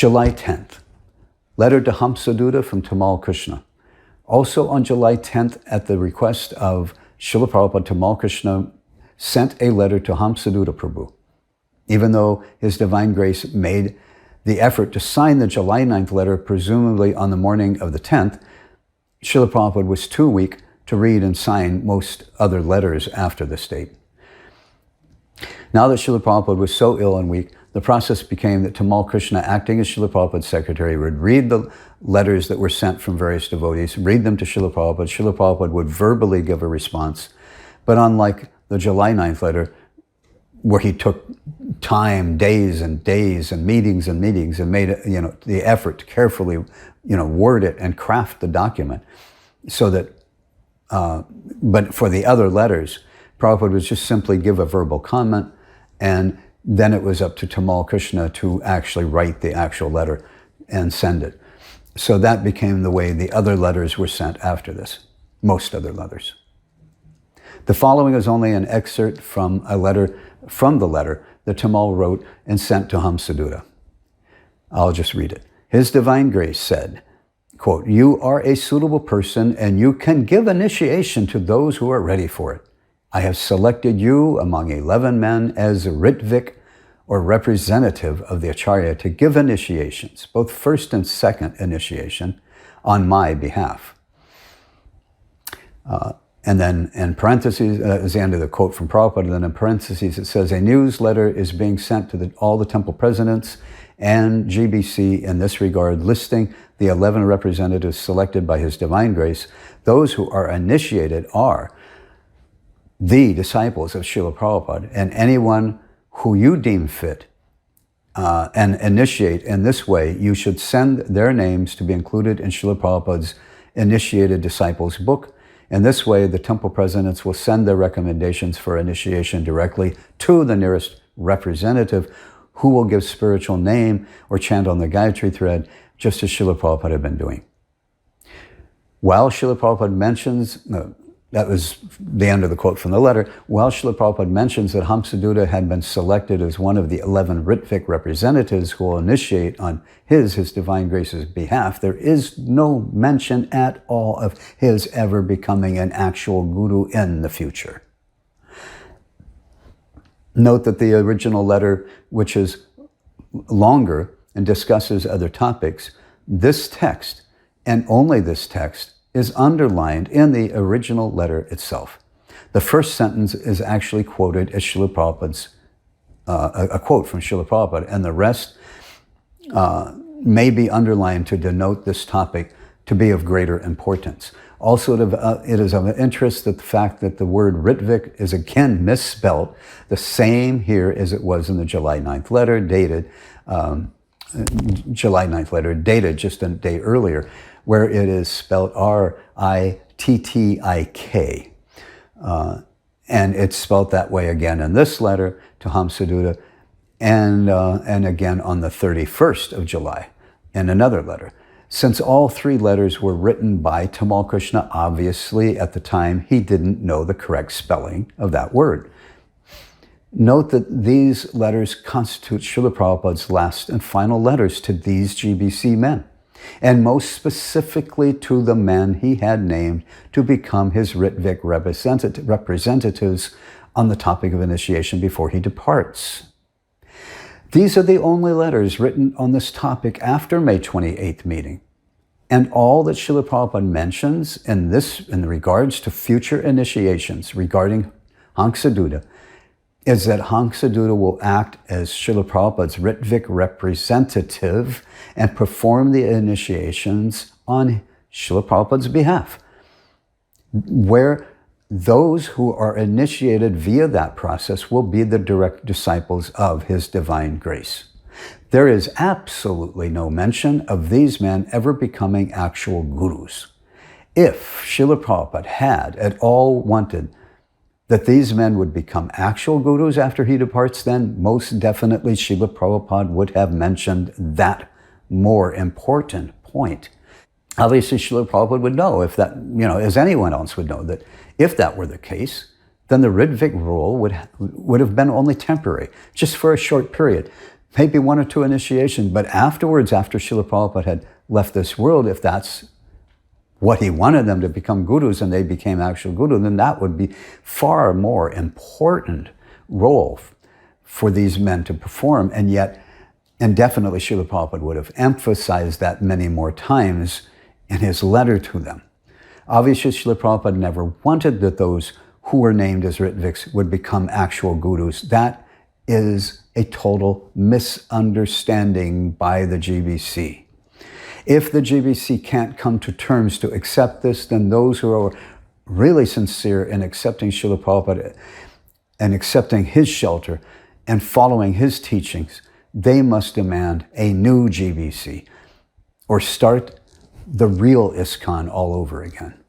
July 10th, letter to Hansadutta from Tamal Krishna. Also on July 10th, at the request of Srila Prabhupada, Tamal Krishna sent a letter to Hansadutta Prabhu. Even though His Divine Grace made the effort to sign the July 9th letter, presumably on the morning of the 10th, Srila Prabhupada was too weak to read and sign most other letters after this date. Now that Srila Prabhupada was so ill and weak, the process became that Tamal Krishna, acting as Srila Prabhupada's secretary, would read the letters that were sent from various devotees, read them to Srila Prabhupada. Srila Prabhupada would verbally give a response. But unlike the July 9th letter, where he took time, days and days and meetings and made the effort to carefully word it and craft the document, so that but for the other letters, Prabhupada would just simply give a verbal comment, and then it was up to Tamal Krishna to actually write the actual letter and send it. So that became the way the other letters were sent after this, most other letters. The following is only an excerpt from the letter that Tamal wrote and sent to Hansadutta. I'll just read it. His Divine Grace said, quote, "You are a suitable person and you can give initiation to those who are ready for it. I have selected you among 11 men as Rtvik, or representative of the Acharya, to give initiations, both first and second initiation, on my behalf." And then in parentheses, is the end of the quote from Prabhupada, and then in parentheses it says, "A newsletter is being sent to all the temple presidents and GBC in this regard, listing the 11 representatives selected by His Divine Grace. Those who are initiated are the disciples of Srila Prabhupada, and anyone who you deem fit and initiate in this way, you should send their names to be included in Srila Prabhupada's Initiated Disciples book. In this way, the temple presidents will send their recommendations for initiation directly to the nearest representative, who will give spiritual name or chant on the Gayatri thread, just as Srila Prabhupada had been doing." While Srila Prabhupada mentions, that was the end of the quote from the letter, while Srila Prabhupada mentions that Hansadutta had been selected as one of the 11 Rtvik representatives who will initiate on His Divine Grace's behalf, there is no mention at all of his ever becoming an actual guru in the future. Note that the original letter, which is longer and discusses other topics, this text, and only this text, is underlined in the original letter itself. The first sentence is actually quoted as Srila Prabhupada's, a quote from Srila Prabhupada, and the rest may be underlined to denote this topic to be of greater importance. Also, it is of interest that the fact that the word Rtvik is again misspelled, the same here as it was in the July 9th letter, dated just a day earlier, where it is spelled Rittik. And it's spelled that way again in this letter to Hansadutta, and again on the 31st of July in another letter. Since all three letters were written by Tamal Krishna, obviously at the time he didn't know the correct spelling of that word. Note that these letters constitute Srila Prabhupada's last and final letters to these GBC men, and most specifically to the men he had named to become his Rtvik representatives on the topic of initiation before he departs. These are the only letters written on this topic after May 28th meeting. And all that Srila Prabhupada mentions in regards to future initiations regarding Hansadutta is that Hansadutta will act as Srila Prabhupada's Rtvik representative and perform the initiations on Srila Prabhupada's behalf, where those who are initiated via that process will be the direct disciples of His Divine Grace. There is absolutely no mention of these men ever becoming actual gurus. If Srila Prabhupada had at all wanted that these men would become actual gurus after he departs, then most definitely Srila Prabhupada would have mentioned that more important point. Obviously, Srila Prabhupada would know if that, as anyone else would know, that if that were the case, then the Rtvik rule would have been only temporary, just for a short period. maybe one or two initiations, but afterwards, after Srila Prabhupada had left this world, if that's what he wanted them to become gurus and they became actual guru, then that would be far more important role for these men to perform. And yet, and definitely Srila Prabhupada would have emphasized that many more times in his letter to them. Obviously, Srila Prabhupada never wanted that those who were named as Ritviks would become actual gurus. That is a total misunderstanding by the GBC. If the GBC can't come to terms to accept this, then those who are really sincere in accepting Srila Prabhupada and accepting his shelter and following his teachings, they must demand a new GBC or start the real ISKCON all over again.